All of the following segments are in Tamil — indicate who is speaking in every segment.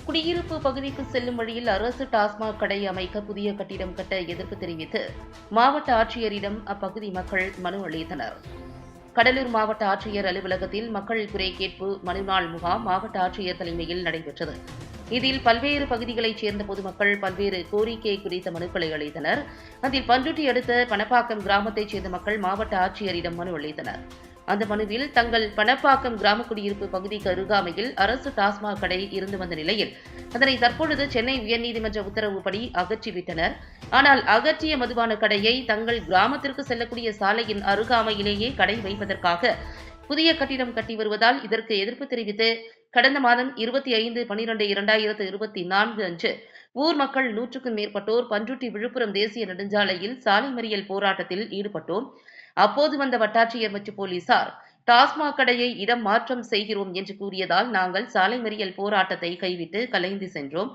Speaker 1: குடியிருப்பு பகுதிக்கு செல்லும் வழியில் அரசு டாஸ்மாக் கடை அமைக்க புதிய கட்டிடம் கட்ட எதிர்ப்பு தெரிவித்து மாவட்ட ஆட்சியரிடம் அப்பகுதி மக்கள் மனு அளித்தனர். கடலூர் மாவட்ட ஆட்சியர் அலுவலகத்தில் மக்கள் குறை கேட்பு மனு நாள் முகாம் மாவட்ட ஆட்சியர் தலைமையில் நடைபெற்றது. இதில் பல்வேறு பகுதிகளைச் சேர்ந்த பொதுமக்கள் பல்வேறு கோரிக்கை குறித்த மனுக்களை அளித்தனர். அதில் பண்ருட்டி அடுத்த பணப்பாக்கம் கிராமத்தைச் சேர்ந்த மக்கள் மாவட்ட ஆட்சியரிடம் மனு அளித்தனர். அந்த மனுவில் தங்கள் பணப்பாக்கம் கிராம குடியிருப்பு பகுதிக்கு அருகாமையில் அரசு டாஸ்மாக் கடை இருந்து வந்த நிலையில் அதனை தற்பொழுது சென்னை உயர்நீதிமன்ற உத்தரவுப்படி அகற்றிவிட்டனர். ஆனால் அகற்றிய மதுபான கடையை தங்கள் கிராமத்திற்கு செல்லக்கூடிய சாலையின் அருகாமையிலேயே கடை வைப்பதற்காக புதிய கட்டிடம் கட்டி வருவதால் இதற்கு எதிர்ப்பு தெரிவித்து கடந்த மாதம் 25/12/2024 அன்று ஊர் மக்கள் 100க்கும் மேற்பட்டோர் பண்ருட்டி விழுப்புரம் தேசிய நெடுஞ்சாலையில் சாலை மறியல் போராட்டத்தில் ஈடுபட்டோம். அப்போது வந்த வட்டாட்சியர் மற்றும் போலீசார் டாஸ்மாக் கடையை இடம் மாற்றம் செய்கிறோம் என்று கூறியதால் நாங்கள் சாலை மறியல் போராட்டத்தை கைவிட்டு கலைந்து சென்றோம்.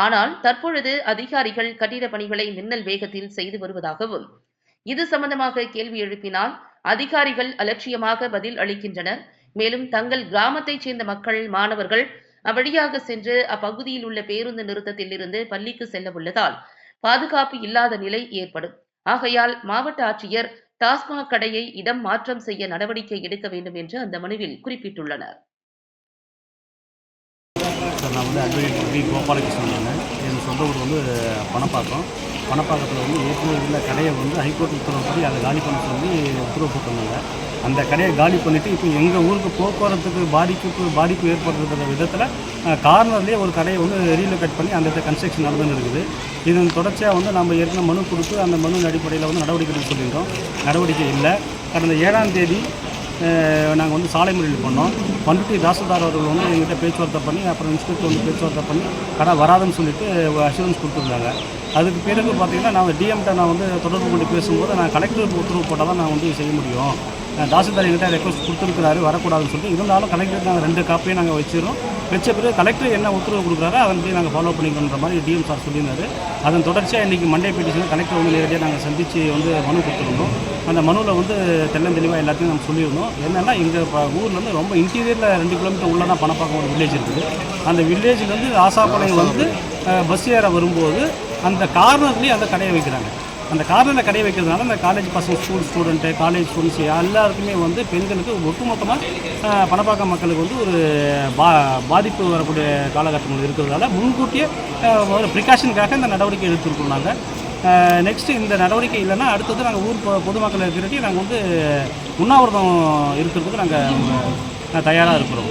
Speaker 1: ஆனால் தற்பொழுது அதிகாரிகள் கட்டிட பணிகளை மின்னல் வேகத்தில் செய்து வருவதாகவும் இது சம்பந்தமாக கேள்வி எழுப்பினால் அதிகாரிகள் அலட்சியமாக பதில் அளிக்கின்றனர். மேலும் தங்கள் கிராமத்தைச் சேர்ந்த மக்கள் மாணவர்கள் அவ்வழியாக சென்று அப்பகுதியில் உள்ள பேருந்து நிறுத்தத்தில் இருந்து பள்ளிக்கு செல்ல உள்ளதால் பாதுகாப்பு இல்லாத நிலை ஏற்படும். ஆகையால் மாவட்ட ஆட்சியர் டாஸ்மாக் கடையை இடம் மாற்றம் செய்ய நடவடிக்கை எடுக்க வேண்டும் என்று அந்த மனுவில் குறிப்பிட்டுள்ளனர்.
Speaker 2: நான் அட்வொகேட் வி கோபாலகிருஷ்ணன். என் சொந்த ஊர் பணப்பாக்கத்தில் ஏற்கனவே உள்ள கடையை ஹைகோர்ட் உத்தரவுப்படி அதை காலி பண்ண சொல்லி உத்தரவு போட்டிருந்தாங்க. அந்த கடையை காலி பண்ணிவிட்டு இப்போ எங்கள் ஊருக்கு போக்குவரத்துக்கு பாதிப்பு ஏற்படுத்துகிற விதத்தில் கார்னர்லேயே ஒரு கடையை ரீலோகேட் பண்ணி அந்த கன்ஸ்ட்ரக்ஷன் நடந்துன்னு இருக்குது. இதன் தொடர்ச்சியாக நம்ம ஏற்கனவே மனு கொடுத்து அந்த மனு அடிப்படையில் நடவடிக்கை எடுக்க சொல்லியிருந்தோம். நடவடிக்கை இல்லை. கடந்த 7ஆம் தேதி நாங்கள் சாலை மறியல் பண்ணோம். பண்ருட்டி தாசில்தார் அவர்கள் எங்கிட்ட பேச்சுவார்த்தை பண்ணி அப்புறம் இன்ஸ்பெக்டர் பேச்சுவார்த்தை பண்ணி கடை வராதுன்னு சொல்லிட்டு அஷூரன்ஸ் கொடுத்துருந்தாங்க. அதுக்கு பிறகு பார்த்திங்கன்னா நான் டிஎம்கிட்ட தொடர்பு கொண்டு பேசும்போது நான் கலெக்டர் உத்தரவு போட்டால் தான் நான் செய்ய முடியும். தாசில்தார் எங்கிட்ட ரெக்வஸ்ட் கொடுத்துருக்கிறாரு வரக்கூடாதுன்னு சொல்லிட்டு, இருந்தாலும் கலெக்டர் நாங்கள் 2 காப்பியும் நாங்கள் வச்ச பிறகு கலெக்டர் என்ன உத்தரவு கொடுக்குறாரோ அதன்படி நாங்கள் ஃபாலோ பண்ணிக்கணுன்ற மாதிரி டிஎம் சார் சொல்லியிருந்தாரு. அதன் தொடர்ச்சியாக இன்றைக்கி மண்டே பெட்டிஷன் கலெக்டர் நேரடியாக நாங்கள் சந்தித்து மனு கொடுத்துருந்தோம். அந்த மனுவில் தெளிவாக எல்லாத்தையும் நம்ம சொல்லியிருந்தோம். என்னென்னா எங்கள் ஊரில் ரொம்ப இன்டீரியரில் 2 கிலோமீட்டர் உள்ள தான் பணப்பாக்கம் ஒரு வில்லேஜ் இருக்குது. அந்த வில்லேஜ்லேருந்து ஆசாப்பாளையம் பஸ் ஏற வரும்போது அந்த கார்னர்லேயே அந்த கடையை வைக்கிறாங்க. அந்த கார்னரில் கடையை வைக்கிறதுனால அந்த காலேஜ் பசங்க ஸ்டூடெண்ட்டு காலேஜ் ஸ்டூடெண்ட்ஸ் எல்லாருக்குமே பெண்களுக்கு ஒட்டுமொத்தமாக பணப்பாக்கம் மக்களுக்கு ஒரு பாதிப்பு வரக்கூடிய காலகட்டங்கள் இருக்கிறதுனால முன்கூட்டியே ஒரு ப்ரிகாஷனுக்காக இந்த நடவடிக்கை எடுத்துருக்கோம். நாங்கள் நெக்ஸ்ட்டு இந்த நடவடிக்கை இல்லைன்னா அடுத்தது நாங்கள் ஊர் பொதுமக்களை திரட்டி நாங்கள் உண்ணாவிரதம் இருக்கிறதுக்கு நாங்கள் தயாராக இருக்கிறோம்.